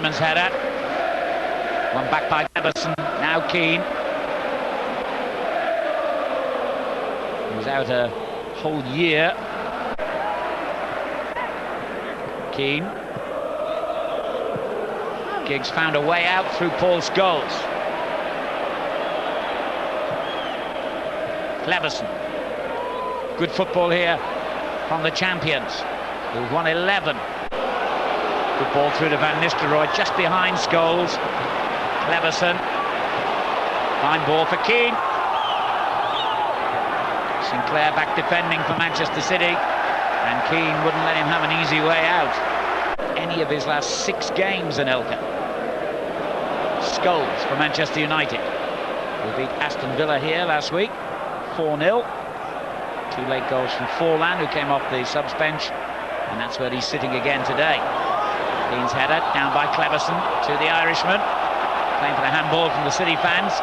Chinaman's header. One back by Cleverson, now Keane. He was out a whole year. Keane. Giggs found a way out through Paul Scholes. Cleverson. Good football here from the champions, who've won 11. Good ball through to Van Nistelrooy, just behind Scholes. Cleverson. Fine ball for Keane. Sinclair back defending for Manchester City, and Keane wouldn't let him have an easy way out. Any of his last 6 games in Elka. Scholes for Manchester United, who beat Aston Villa here last week, 4-0. 2 late goals from Forlan, who came off the subs bench, and that's where he's sitting again today. Keane's header down by Cleverson to the Irishman, playing for the handball from the City fans,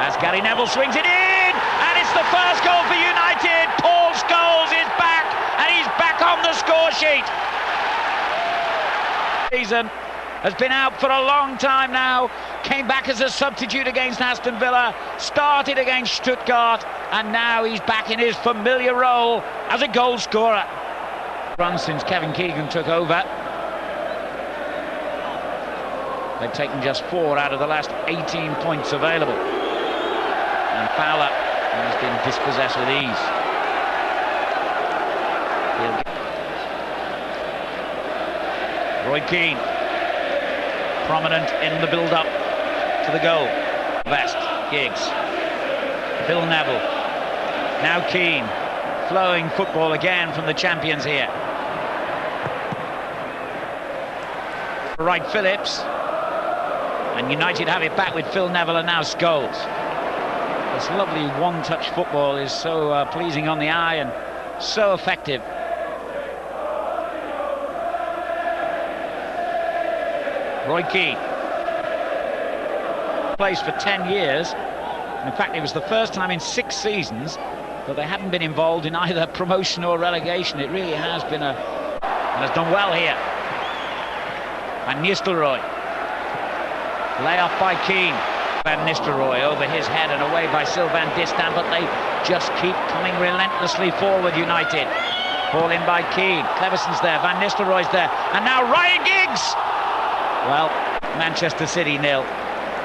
as Gary Neville swings it in, and it's the first goal for United. Paul Scholes is back, and he's back on the score sheet. Season has been out for a long time now, came back as a substitute against Aston Villa, started against Stuttgart, and now he's back in his familiar role as a goal scorer. Run since Kevin Keegan took over. They've taken just 4 out of the last 18 points available. And Fowler has been dispossessed with ease. Roy Keane, prominent in the build-up to the goal. Vest, Giggs, Phil Neville, now Keane. Flowing football again from the champions here. Right, Phillips. And United have it back with Phil Neville and now Scholes. This lovely one-touch football is so pleasing on the eye and so effective. Roy Keane. Plays for 10 years. In fact, it was the first time in 6 seasons that they hadn't been involved in either promotion or relegation. It really has been and has done well here. Van Nistelrooy. Lay off by Keane. Van Nistelrooy over his head and away by Sylvain Distin, but they just keep coming relentlessly forward, United. Ball in by Keane. Cleverson's there, Van Nistelrooy's there, and now Ryan Giggs! Well, Manchester City 0.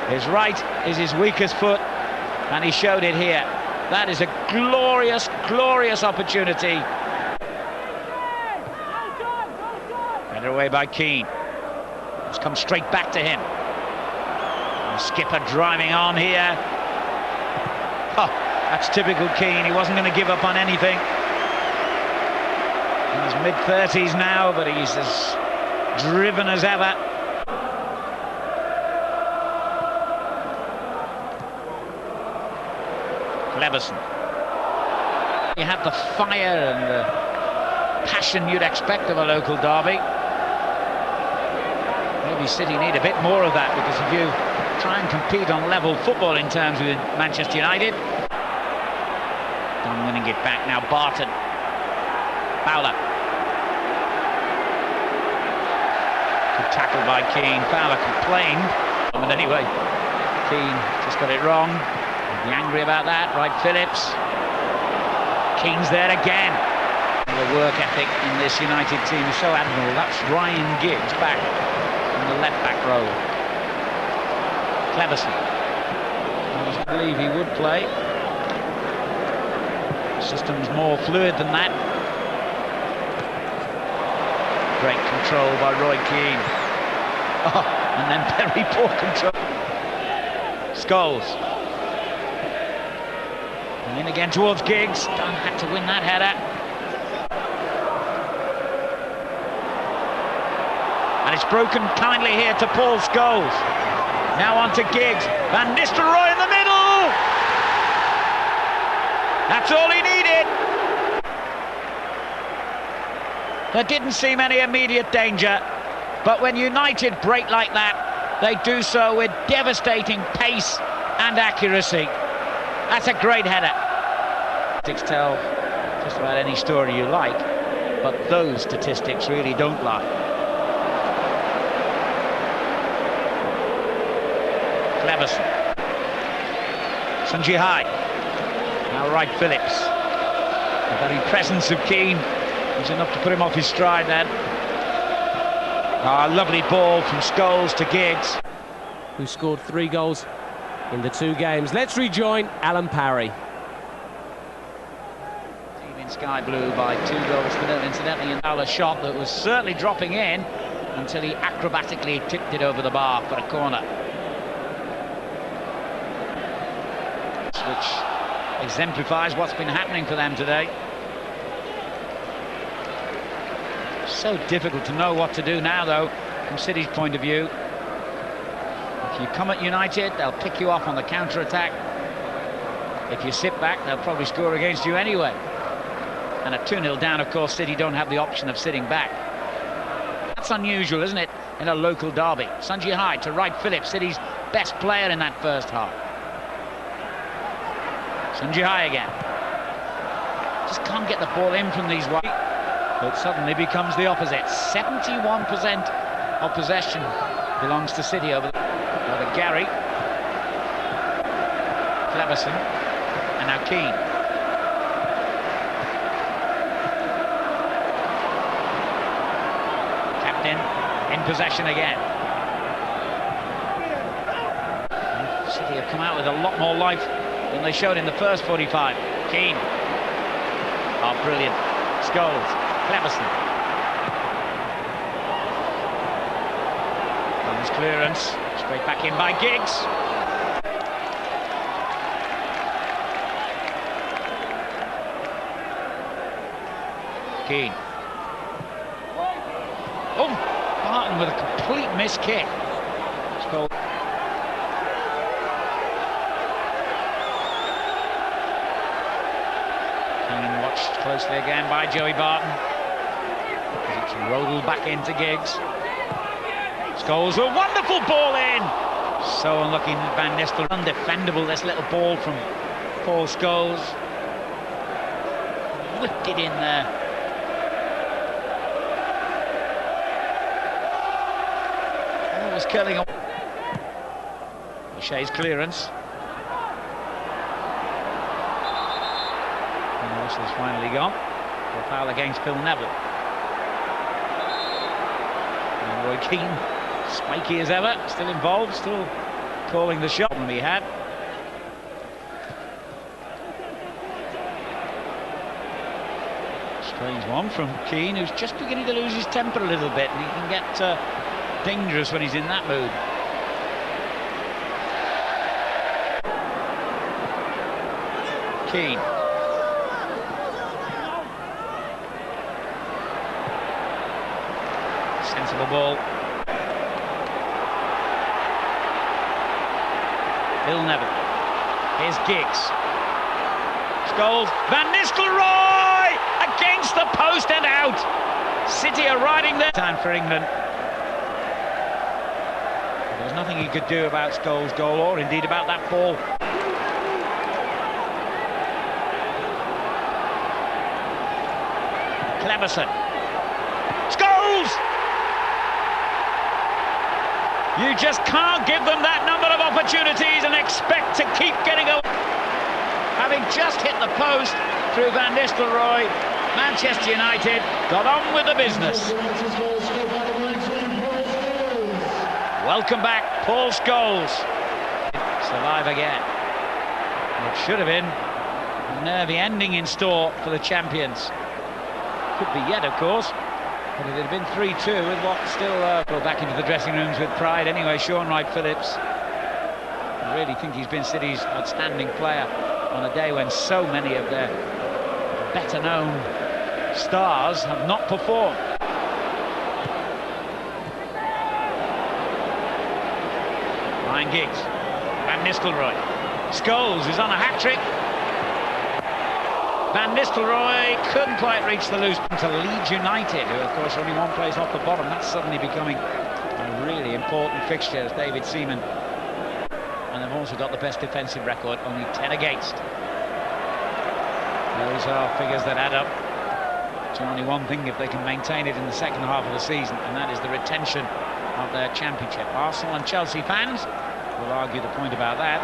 His right is his weakest foot, and he showed it here. That is a glorious, glorious opportunity. Headed away by Keane. It's come straight back to him. And Skipper driving on here. Oh, that's typical Keane. He wasn't going to give up on anything. In his mid-30s now, but he's as driven as ever. Cleverson. You have the fire and the passion you'd expect of a local derby. Maybe City need a bit more of that, because if you try and compete on level football in terms with Manchester United. Dunn winning it back now, Barton. Fowler. Good tackle by Keane. Fowler complained. But anyway, Keane just got it wrong. Be angry about that. Right, Phillips. Keane's there again. The work ethic in this United team is so admirable. That's Ryan Giggs back in the left back row. Cleverson. I believe he would play. The system's more fluid than that. Great control by Roy Keane. Oh, and then very poor control. Scholes. And in again towards Giggs. Dunn had to win that header. And it's broken kindly here to Paul Scholes. Now on to Giggs. Van Nistelrooy in the middle! That's all he needed. There didn't seem any immediate danger, but when United break like that, they do so with devastating pace and accuracy. That's a great header. Statistics tell just about any story you like, but those statistics really don't lie. Cleverson. Sunji-Hai. Now Wright Phillips. The very presence of Keane was enough to put him off his stride then. Lovely ball from Scholes to Giggs, who scored 3 goals in the 2 games. Let's rejoin Alan Parry. Team in sky blue by 2 goals to 0. Incidentally, a shot that was certainly dropping in until he acrobatically tipped it over the bar for a corner, which exemplifies what's been happening for them today. So difficult to know what to do now, though, from City's point of view. If you come at United, they'll pick you off on the counter-attack. If you sit back, they'll probably score against you anyway. And at 2-0 down, of course, City don't have the option of sitting back. That's unusual, isn't it, in a local derby? Sunji-Hai to Wright Phillips, City's best player in that first half. Sunji-Hai again. Just can't get the ball in from these wide. But suddenly becomes the opposite. 71% of possession belongs to City over Gary. Cleverson. And now Keane. Captain in possession again. City have come out with a lot more life than they showed in the first 45. Keane. Oh, brilliant. Scholes. Cleverson. Nice clearance. Straight back in by Giggs. Keane. Oh, Barton with a complete miss kick. Scholes. Keane watched closely again by Joey Barton. It's rolled back into Giggs. Scholes, a wonderful ball in. So unlucky Van Nistelrooy. Undefendable, this little ball from Paul Scholes. Whipped it in there. Oh, it was curling up. O'Shea's clearance. And the whistle's finally gone. A foul against Phil Neville. And Roy Keane, spiky as ever, still involved, still calling the shot he had. Strange one from Keane, who's just beginning to lose his temper a little bit, and he can get dangerous when he's in that mood. Keane. Sensible ball. Bill Neville. Here's Giggs. Scholes. Van Nistelrooy against the post and out. City are riding there. Time for England. There was nothing he could do about Scholes' goal, or indeed about that ball. Cleverson. Scholes! You just can't give them that number of opportunities and expect to keep getting away. Having just hit the post through Van Nistelrooy, Manchester United got on with the business. Welcome back, Paul Scholes. It's alive again. It should have been a nervy ending in store for the champions. Could be yet, of course. But it had been 3-2 with what still go back into the dressing rooms with pride. Anyway, Sean Wright Phillips, I really think he's been City's outstanding player on a day when so many of their better-known stars have not performed. Ryan Giggs, Van Nistelrooy, Scholes is on a hat-trick. Van Nistelrooy couldn't quite reach the loose to Leeds United, who of course are only one place off the bottom. That's suddenly becoming a really important fixture as David Seaman. And they've also got the best defensive record, only 10 against. Those are figures that add up to only one thing if they can maintain it in the second half of the season, and that is the retention of their championship. Arsenal and Chelsea fans will argue the point about that.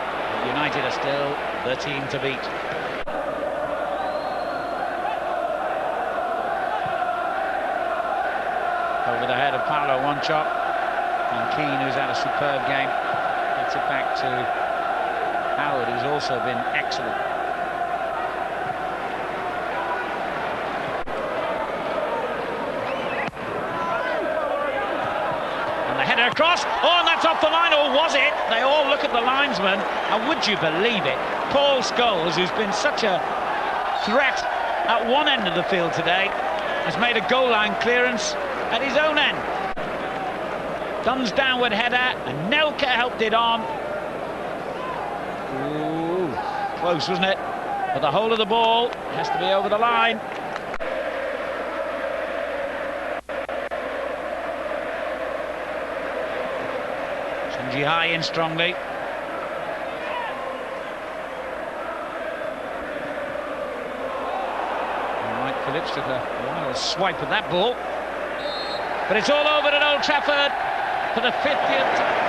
United are still the team to beat. Over the head of Paolo, one chop, and Keane, who's had a superb game, gets it back to Howard, who's also been excellent. And the header across, oh, and that's off the line, or was it? They all look at the linesman, and would you believe it, Paul Scholes, who's been such a threat at one end of the field today, has made a goal line clearance at his own end. Dunn's downward header, and Nelke helped it on. Ooh, close, wasn't it? But the whole of the ball has to be over the line. Shinji High in strongly. And Mike Phillips took a wild swipe at that ball. But it's all over at Old Trafford for the 50th